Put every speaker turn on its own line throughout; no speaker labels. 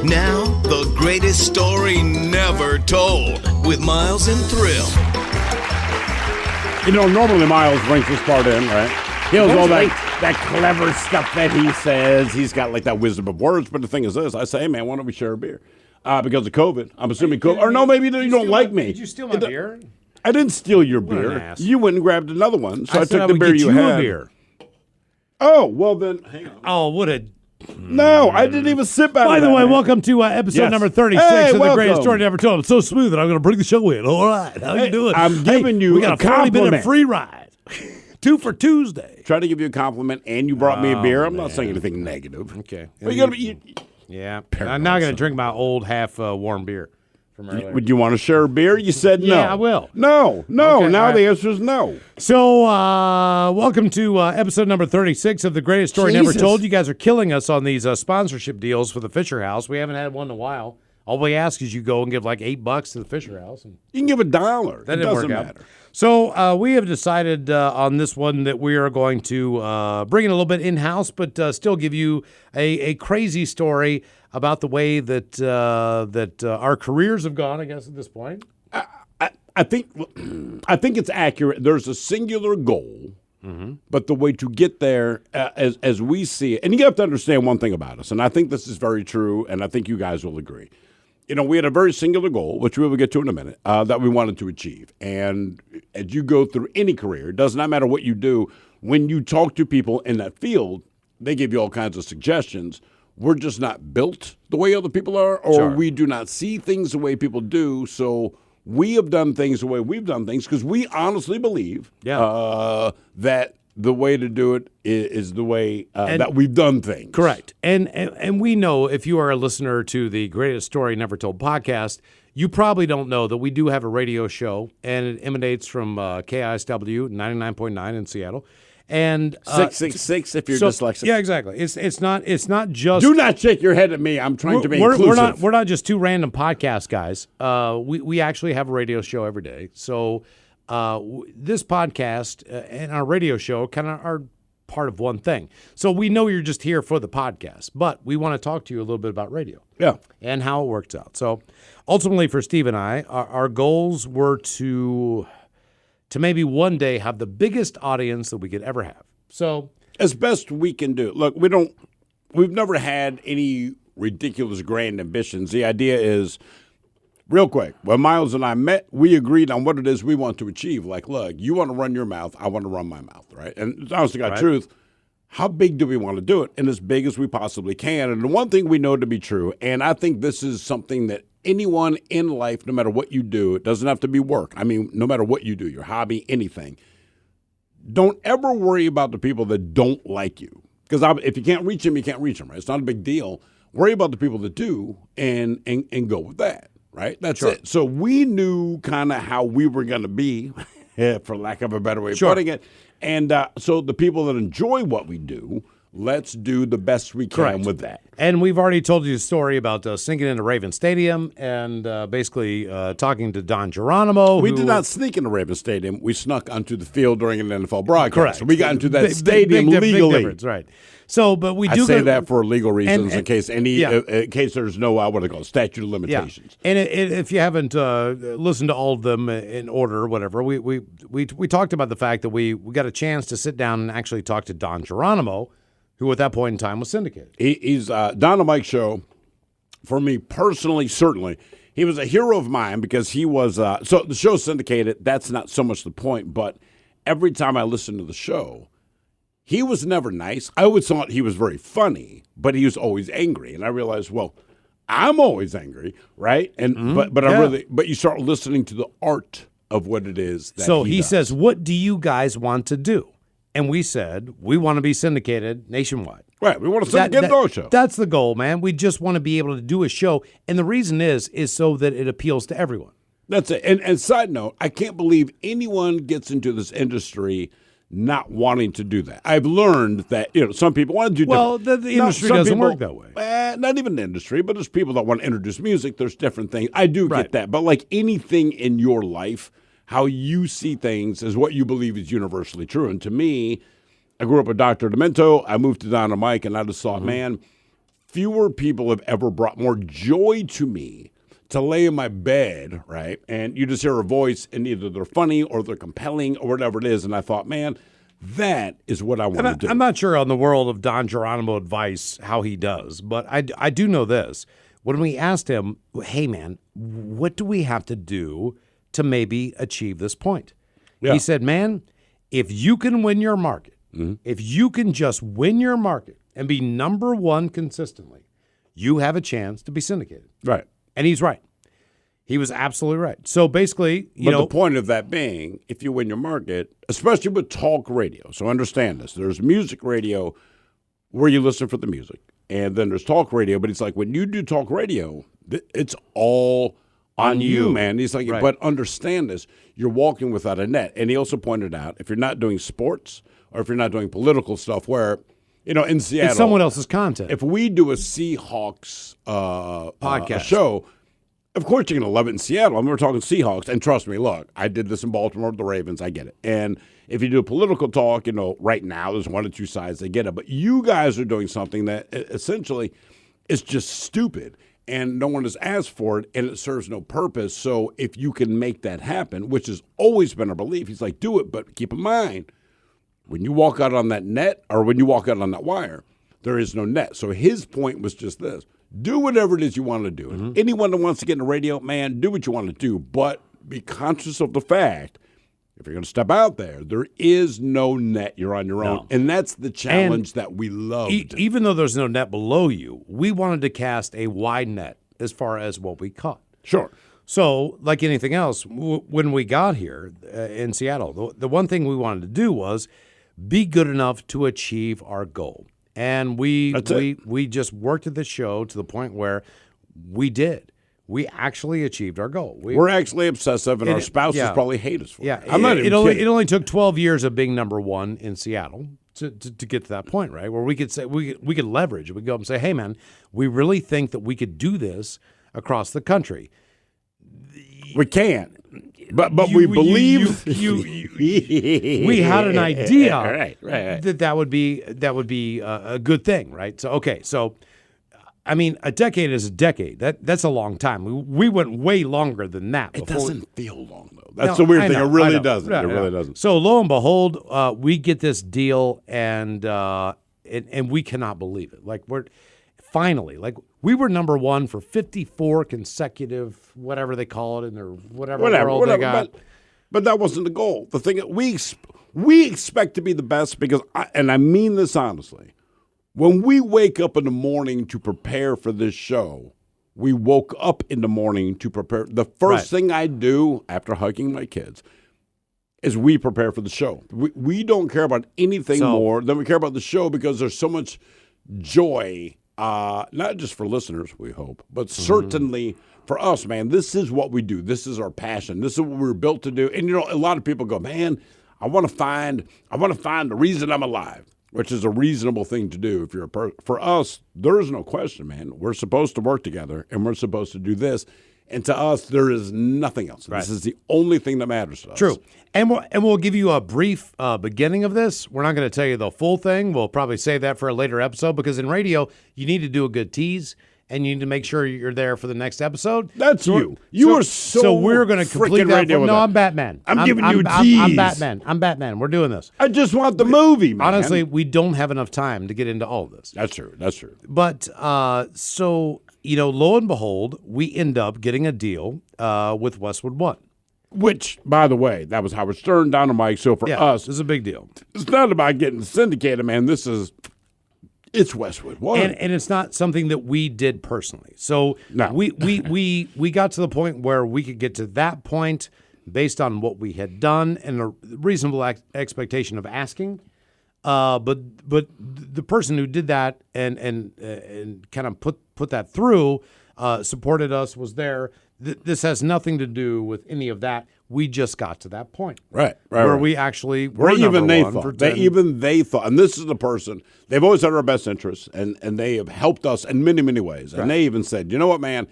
Now, the greatest story never told with Miles and Thrill.
You know, normally Miles brings this part in, right? He has all that clever stuff that he says. He's got like that wisdom of words. But the thing is this. I say, hey, man, why don't we share a beer? Because of COVID. I'm assuming COVID. Or no, maybe you don't like me.
Did you steal my beer?
I didn't steal your beer. You went and grabbed another one. So I took the beer you had.
Beer.
Oh, well then, hang on.
Oh, what a...
No, I didn't even sip out of
By
that.
the way, welcome to episode number 36 of The Greatest Story Never Told. It's so smooth that I'm going to bring the show in. All right, how you doing?
I'm giving you
we got a 40-minute free ride. 2 for Tuesday.
Try to give you a compliment, and you brought me a beer. I'm not saying anything negative.
Okay.
But you got to be...
Yeah. I'm now going to drink my old half-warm beer from earlier.
Would you want to share a beer? You said no.
Yeah, I will.
No.
Okay,
now the answer is no.
So, welcome to episode number 36 of The Greatest Story Never Told. You guys are killing us on these sponsorship deals for the Fisher House. We haven't had one in a while. All we ask is you go and give like $8 to the Fisher House. And
you can give $1.
That
doesn't
work
matter.
Out. So we have decided on this one that we are going to bring it a little bit in-house, but still give you a crazy story about the way that our careers have gone, I guess, at this point.
I think it's accurate. There's a singular goal, but the way to get there, as we see it, and you have to understand one thing about us, and I think this is very true, and I think you guys will agree. You know, we had a very singular goal, which we will get to in a minute, that we wanted to achieve. And as you go through any career, it does not matter what you do, when you talk to people in that field, they give you all kinds of suggestions. We're just not built the way other people are, or we do not see things the way people do. So we have done things the way we've done things because we honestly believe that the way to do it is the way that we've done things.
Correct. And we know if you are a listener to the Greatest Story Never Told podcast, you probably don't know that we do have a radio show, and it emanates from KISW 99.9 in Seattle. And
666 if you're dyslexic.
Yeah, exactly. It's not just.
Do not shake your head at me. I'm trying to be inclusive.
We're not just two random podcast guys. We actually have a radio show every day. So this podcast and our radio show kind of are part of one thing. So we know you're just here for the podcast, but we want to talk to you a little bit about radio.
Yeah.
And how it works out. So ultimately for Steve and I, our goals were to maybe one day have the biggest audience that we could ever have. So
as best we can do. Look, we've never had any ridiculous grand ambitions. The idea is, real quick, when Miles and I met, we agreed on what it is we want to achieve. Like, look, you want to run your mouth, I want to run my mouth, right? And honest to God truth, how big do we want to do it? And as big as we possibly can. And the one thing we know to be true, and I think this is something that anyone in life, no matter what you do, it doesn't have to be work. I mean, no matter what you do, your hobby, anything, don't ever worry about the people that don't like you. Because if you can't reach them, you can't reach them, right? It's not a big deal. Worry about the people that do and go with that, right? That's it. So we knew kind of how we were going to be, for lack of a better way of putting it. And so the people that enjoy what we do, let's do the best we can with that.
And we've already told you the story about sneaking into Raven Stadium and basically talking to Don Geronimo.
We did not sneak into Raven Stadium. We snuck onto the field during an NFL broadcast.
Correct.
So we got into that stadium legally.
Big difference, right. So, but we do
say that for legal reasons in case
in
case there's no what they call statute of limitations.
Yeah. And if you haven't listened to all of them in order or whatever, we talked about the fact that we got a chance to sit down and actually talk to Don Geronimo, who at that point in time was syndicated.
He's Don and Mike show, for me personally, certainly, he was a hero of mine because he was, so the show's syndicated, that's not so much the point, but every time I listened to the show, he was never nice. I always thought he was very funny, but he was always angry. And I realized, well, I'm always angry, right? And but you start listening to the art of what it is that
so
he does.
Says, what do you guys want to do? And we said, we want to be syndicated nationwide.
Right, we want to syndicate a dog show.
That's the goal, man. We just want to be able to do a show. And the reason is so that it appeals to everyone.
That's it. And side note, I can't believe anyone gets into this industry not wanting to do that. I've learned that, some people want to do
different. Well, the industry doesn't work that way.
Not even the industry, but there's people that want to introduce music. There's different things. I do get that. But like anything in your life, how you see things is what you believe is universally true. And to me, I grew up with Dr. Demento. I moved to Don and Mike, and I just thought, man, fewer people have ever brought more joy to me to lay in my bed, right? And you just hear a voice, and either they're funny or they're compelling or whatever it is. And I thought, man, that is what I want to do.
I'm not sure on the world of Don Geronimo advice how he does, but I do know this. When we asked him, hey, man, what do we have to do to maybe achieve this point?
Yeah.
He said, man, if you can win your market, if you can just win your market and be number one consistently, you have a chance to be syndicated.
Right.
And he's right. He was absolutely right. So basically,
But the point of that being, if you win your market, especially with talk radio, so understand this, there's music radio where you listen for the music, and then there's talk radio, but it's like when you do talk radio, it's all on you, man. He's like, but understand this, you're walking without a net. And he also pointed out, if you're not doing sports or if you're not doing political stuff where, in Seattle.
It's someone else's content.
If we do a Seahawks
podcast
show, of course you're going to love it in Seattle. I mean, we're talking Seahawks. And trust me, look, I did this in Baltimore with the Ravens. I get it. And if you do a political talk, right now there's one or two sides that get it. But you guys are doing something that essentially is just stupid. And no one has asked for it, and it serves no purpose. So if you can make that happen, which has always been our belief, he's like, do it. But keep in mind, when you walk out on that net or when you walk out on that wire, there is no net. So his point was just this. Do whatever it is you want to do. Mm-hmm. Anyone that wants to get in the radio, man, do what you want to do. But be conscious of the fact, if you're going to step out there is no net. You're on your own. And that's the challenge that we loved.
Even though there's no net below you, we wanted to cast a wide net as far as what we caught.
Sure.
So, like anything else, when we got here in Seattle, the one thing we wanted to do was be good enough to achieve our goal. And we just worked at the show to the point where we did. We actually achieved our goal.
We're actually obsessive, and our spouses probably hate us for it.
Yeah,
I'm not even kidding.
It only took 12 years of being number one in Seattle to get to that point, right? Where we could say we could leverage. We could go up and say, "Hey, man, we really think that we could do this across the country."
We can't, but we believe.
We had an idea
right.
that would be a good thing, right? So okay, so. I mean, a decade is a decade. That's a long time. We went way longer than that.
It doesn't feel long, though. That's the weird thing. It really doesn't. It really doesn't.
So lo and behold, we get this deal, and we cannot believe it. Like we're finally, we were number one for 54 consecutive, whatever they call it in their whatever world they got.
But that wasn't the goal. The thing we expect to be the best because, I mean this honestly. When we wake up in the morning to prepare for this show, we woke up in the morning to prepare. The first thing I do after hugging my kids is we prepare for the show. We don't care about anything more than we care about the show because there's so much joy, not just for listeners, we hope, but certainly for us, man. This is what we do. This is our passion. This is what we're built to do. And, a lot of people go, man, I want to find the reason I'm alive. Which is a reasonable thing to do if you're a person. For us, there is no question, man. We're supposed to work together, and we're supposed to do this. And to us, there is nothing else. Right. This is the only thing that matters to us.
True. And we'll give you a brief beginning of this. We're not going to tell you the full thing. We'll probably save that for a later episode because in radio, you need to do a good tease. And you need to make sure you're there for the next episode.
That's you. You are so
we're going to complete that. No, I'm Batman.
I'm giving you a tease.
I'm Batman. We're doing this.
I just want the movie, man.
Honestly, we don't have enough time to get into all of this.
That's true.
But so, lo and behold, we end up getting a deal with Westwood One.
Which, by the way, that was Howard Stern, Dynamite. So for us,
this is a big deal.
It's not about getting syndicated, man. It's Westwood One.
And it's not something that we did personally. So we got to the point where we could get to that point based on what we had done and a reasonable expectation of asking. But the person who did that and kind of put that through supported us, was there. This has nothing to do with any of that. We just got to that point,
right,
where we actually were
even
number
they
one
thought.
for 10.
Even they thought, and this is the person, they've always had our best interests, and they have helped us in many, many ways. And they even said, you know what, man,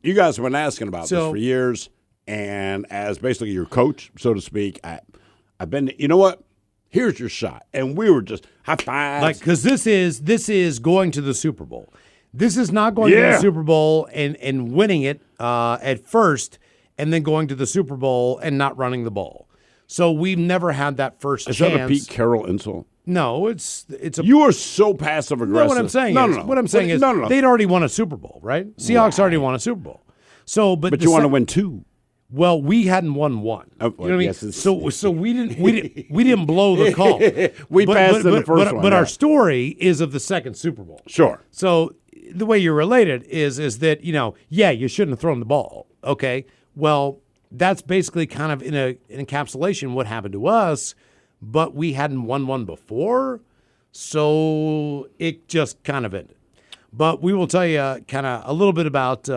you guys have been asking about this for years, and as basically your coach, so to speak, I've been, you know what, here's your shot. And we were just high fives.
Because this is going to the Super Bowl. This is not going to
Yeah.
the Super Bowl and winning it at first and then going to the Super Bowl and not running the ball. So we've never had that first
Is
chance.
that a Pete Carroll insult?
No, it's a.
You are so passive aggressive.
No, what I'm saying is, what I'm saying is,
no.
they'd already won a Super Bowl, right? Seahawks already won a Super Bowl. So,
But you want to win 2.
Well, we hadn't won one.
Oh,
You know what I mean?
yes, it's-
So we didn't blow the call.
We passed in the first one,
But
yeah.
our story is of the second Super Bowl.
Sure.
So the way you're related is that, you shouldn't have thrown the ball. Okay. Well, that's basically kind of an encapsulation what happened to us, but we hadn't won one before, so it just kind of ended. But we will tell you kind of a little bit about,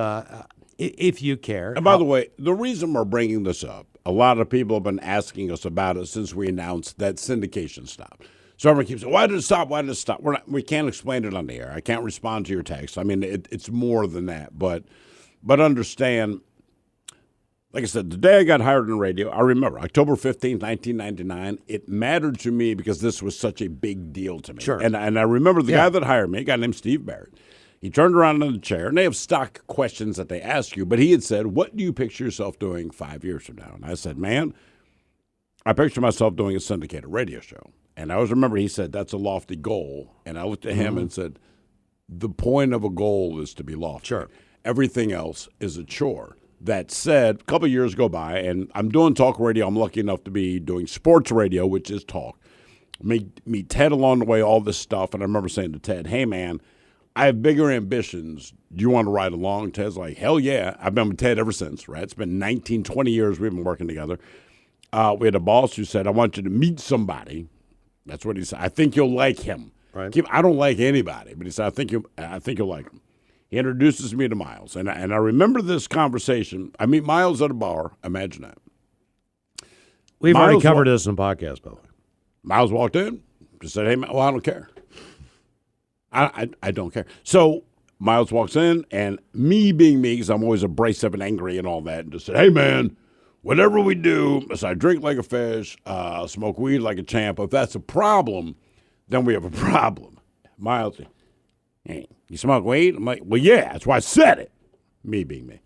if you care.
And by the way, the reason we're bringing this up, a lot of people have been asking us about it since we announced that syndication stopped. So everyone keeps saying, why did it stop? Why did it stop? We can't explain it on the air. I can't respond to your text. I mean, it's more than that. But understand, like I said, the day I got hired in radio, I remember October 15th, 1999. It mattered to me because this was such a big deal to me.
Sure.
And I remember the guy that hired me, a guy named Steve Barrett. He turned around in the chair, and they have stock questions that they ask you, but he had said, what do you picture yourself doing 5 years from now? And I said, man, I picture myself doing a syndicated radio show. And I always remember he said, that's a lofty goal. And I looked at him and said, the point of a goal is to be lofty.
Sure.
Everything else is a chore. That said, a couple of years go by, and I'm doing talk radio. I'm lucky enough to be doing sports radio, which is talk. Meet Ted along the way, all this stuff. And I remember saying to Ted, hey, man, I have bigger ambitions. Do you want to ride along? Ted's like, hell yeah. I've been with Ted ever since, right? It's been 19, 20 years we've been working together. We had a boss who said, I want you to meet somebody. That's what he said. I think you'll like him.
Right.
I don't like anybody, but he said, I think you'll like him. He introduces me to Miles. And I remember this conversation. I meet Miles at a bar. Imagine that.
We've already
Miles
covered this in the podcast, by the way.
Miles walked in, just said, hey, well, I don't care. I don't care. So Miles walks in, and me being me, because I'm always abrasive and angry and all that, and just said, hey, man, whatever we do, as I drink like a fish, smoke weed like a champ, if that's a problem, then we have a problem. Miles, hey, you smoke weed? I'm like, well, yeah, that's why I said it. Me being me.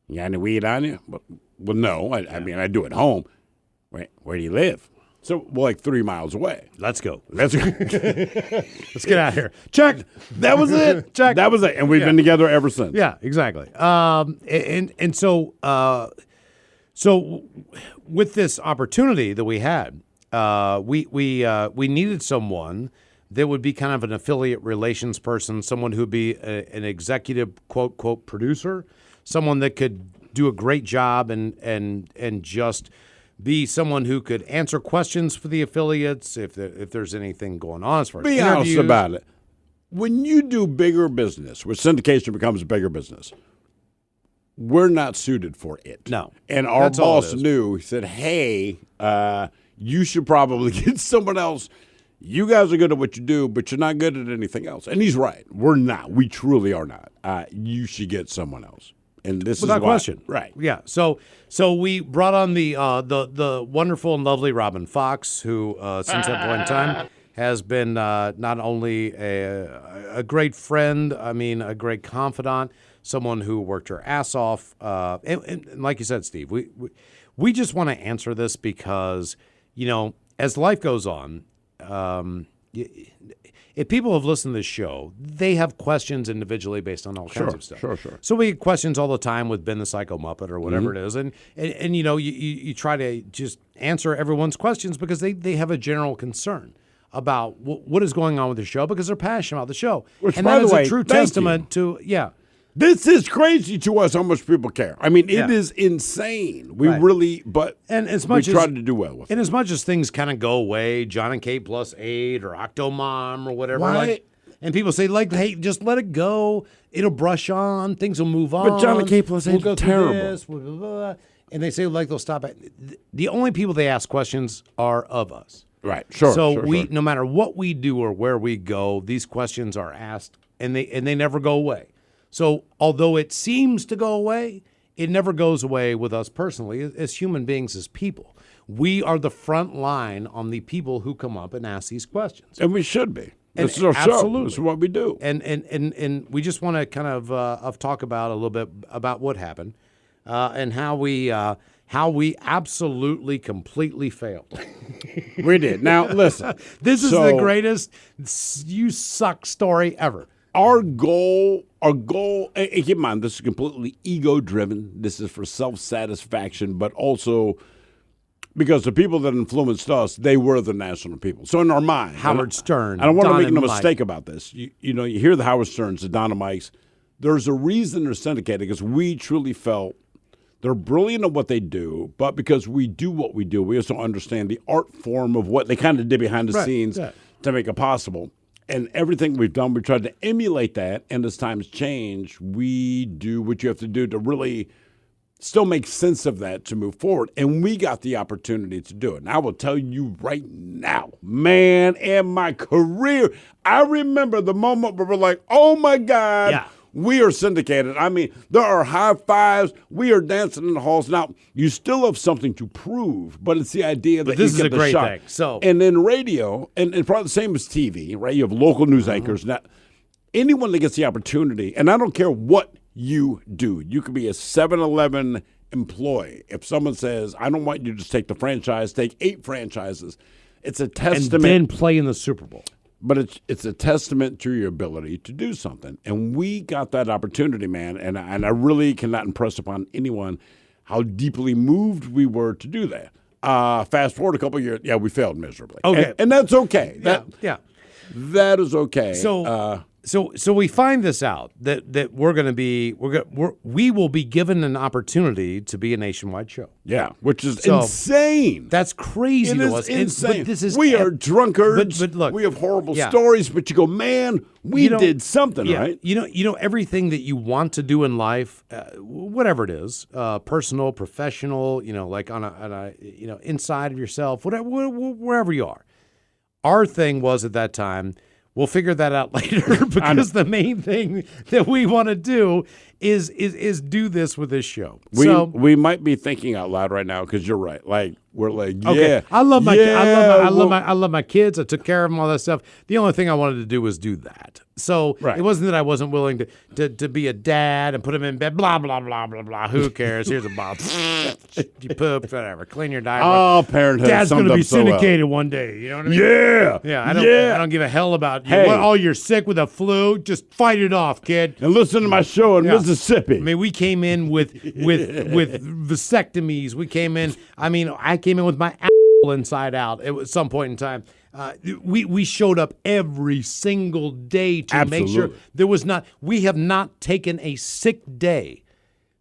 You got any weed on you? Well, no. I mean, I do at home. Where do you live? So we're like 3 miles away.
Let's go.
Let's go.
Let's get out of here. Check.
That was it.
Check.
That was it. And we've been together ever since.
Yeah, exactly. And so with this opportunity that we had, we needed someone that would be kind of an affiliate relations person, someone who would be an executive quote producer, someone that could do a great job and just be someone who could answer questions for the affiliates if there's anything going on as far as
Be
interviews.
honest about it. When you do bigger business, where syndication becomes bigger business, we're not suited for it.
No.
And our
That's all it
boss
is.
knew. He said, hey, you should probably get someone else. You guys are good at what you do, but you're not good at anything else. And he's right. We're not. We truly are not. You should get someone else. And this
Without
is why.
question.
Right.
Yeah. So we brought on the wonderful and lovely Robin Fox, who since that point in time has been not only a great friend, I mean a great confidant, someone who worked her ass off. And like you said, Steve, we just want to answer this because, as life goes on, if people have listened to this show, they have questions individually based on all kinds of stuff.
Sure.
So we get questions all the time with Ben the Psycho Muppet or whatever it is, and you try to just answer everyone's questions because they have a general concern about what is going on with the show because they're passionate about the show.
Which,
and
by
that
the
is
way,
a true
thank
testament to
This is crazy to us how much people care. I mean, it
Yeah.
is insane. We
Right.
really, but
And as much
we
as-
tried to do well with it.
And as much as things kind of go away, John and Kate plus 8 or Octomom or whatever,
Why?
and people say, hey, just let it go. It'll brush on. Things will move on.
But John and Kate plus 8
we'll go
is
through
terrible.
this, blah, blah, blah. And they say, they'll stop it. The only people they ask questions are of us.
Right, sure.
So
sure.
no matter what we do or where we go, these questions are asked, and they never go away. So although it seems to go away, it never goes away with us personally as human beings, as people. We are the front line on the people who come up and ask these questions.
And we should be. This is our show.
Absolutely.
This is what we do.
And we just want to kind of talk about a little bit about what happened and how we absolutely completely failed.
We did. Now, listen.
This is the greatest you suck story ever.
Our goal, and keep in mind, this is completely ego-driven. This is for self-satisfaction, but also because the people that influenced us, they were the national people. So in our mind,
Howard Stern.
I don't want to
Don
make no
and Mike.
mistake about this. You hear the Howard Sterns, the Don and Mikes. There's a reason they're syndicated because we truly felt they're brilliant at what they do, but because we do what we do, we also understand the art form of what they kind of did behind the scenes to make it possible. And everything we've done, we tried to emulate that. And as times change, we do what you have to do to really still make sense of that to move forward. And we got the opportunity to do it. And I will tell you right now, man, in my career, I remember the moment where we're like, oh, my God. We are syndicated. I mean, there are high fives. We are dancing in the halls. Now, you still have something to prove, but it's the idea that
this
you
is
get
a great
shot.
thing. So,
and then radio, and probably the same as TV, right? You have local news anchors. Now, anyone that gets the opportunity, and I don't care what you do, you could be a 7-Eleven employee. If someone says, I don't want you to just take the franchise, take 8 franchises, it's a testament.
And then play in the Super Bowl.
But it's a testament to your ability to do something. And we got that opportunity, man. And I really cannot impress upon anyone how deeply moved we were to do that. Fast forward a couple of years, we failed miserably.
Okay.
And that's okay. That is okay.
So we find this out that we will be given an opportunity to be a nationwide show.
Yeah, which is insane.
That's crazy to us.
Insane.
But this is
we are drunkards.
But look,
we have horrible stories. But you go, man, we did something, right?
You know everything that you want to do in life, whatever it is, personal, professional. Like on a inside of yourself, wherever you are. Our thing was at that time. We'll figure that out later because the main thing that we want to do is do this with this show.
We might be thinking out loud right now because you're right. Like we're like,
I love my kids. I took care of them, all that stuff. The only thing I wanted to do was do that. So it wasn't that I wasn't willing to be a dad and put them in bed. Blah blah blah blah blah. Who cares? Here's a bottle. You poop, whatever. Clean your diaper.
Oh, parenthood.
Dad's going to be syndicated one day. You know what I mean?
Yeah.
I don't give a hell about you. Oh, you're sick with a flu. Just fight it off, kid.
And listen to my show in Mississippi.
I mean, we came in with vasectomies. We came in. I mean, I came in with my apple inside out at some point in time. We showed up every single day to make sure there was not. We have not taken a sick day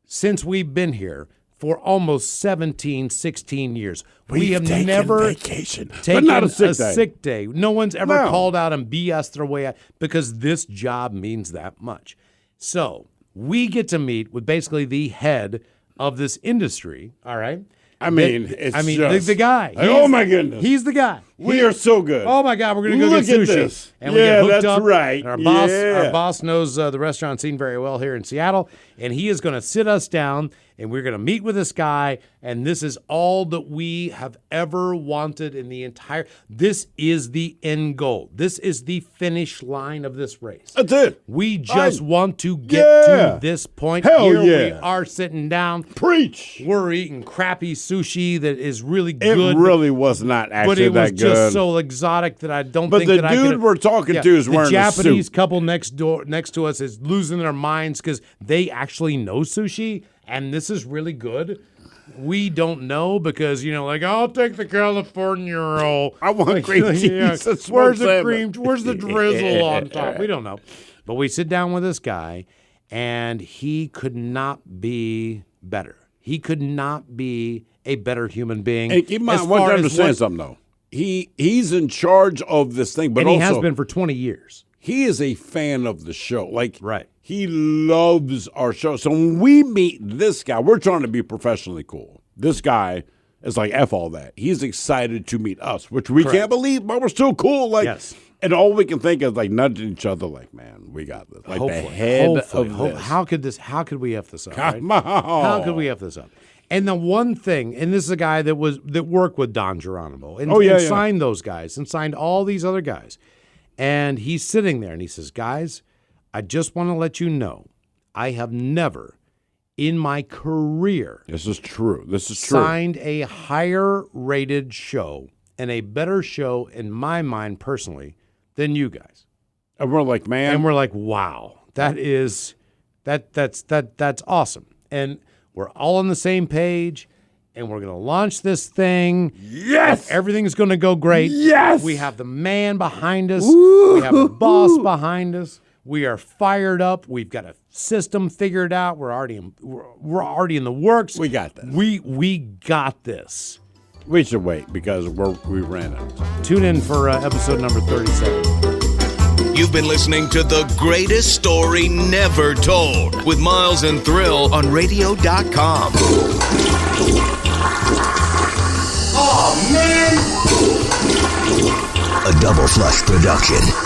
since we've been here for almost 17, 16 years. We have never
vacation,
taken
but not a
sick day. No one's ever called out and BS their way out because this job means that much. So we get to meet with basically the head of this industry. All right.
The
guy.
Oh my goodness,
he's the guy.
We are so good.
Oh my God, we're gonna go
Look
get sushi.
at this.
And we get hooked
that's
up.
right.
And our boss knows the restaurant scene very well here in Seattle, and he is going to sit us down, and we're going to meet with this guy. And this is all that we have ever wanted in the entire. This is the end goal. This is the finish line of this race.
That's it.
We just want to get to this point.
Hell
we are sitting down.
Preach.
We're eating crappy sushi that is really good.
It really was not actually
but it was
that good.
Just so exotic that I don't think that I could.
But the dude we're talking to is wearing
the Japanese
a suit.
couple next to us is losing their minds because they actually know sushi, and this is really good. We don't know because, I'll take the California roll.
I want cream cheese.
Where's the cream? Where's the drizzle on top? We don't know. But we sit down with this guy, and he could not be better. He could not be a better human being.
And keep in mind, I want to understand something, though. He's in charge of this thing, but
he has been for 20 years.
He is a fan of the show.
Right.
He loves our show. So when we meet this guy, we're trying to be professionally cool. This guy is like, F all that. He's excited to meet us, which we can't believe, but we're still cool.
Yes.
And all we can think is nudging each other man, we got this. Like
hopefully,
the head of this.
How could we F this up?
Come on.
How could we F this up? And the one thing, and this is a guy that worked with Don Geronimo and signed those guys and signed all these other guys. And he's sitting there and he says, guys, I just want to let you know, I have never in my career
This is true.
signed a higher rated show and a better show in my mind personally than you guys.
And we're like, man.
And we're like, wow, that's awesome. And we're all on the same page, and we're going to launch this thing.
Yes!
Everything's going to go great.
Yes!
We have the man behind us.
Woo!
We have a boss behind us. We are fired up. We've got a system figured out. We're already in the works.
We got this.
We got this.
We should wait because we ran it.
Tune in for episode number 37.
You've been listening to The Greatest Story Never Told with Miles and Thrill on radio.com.
Oh, man! A Double Flush production.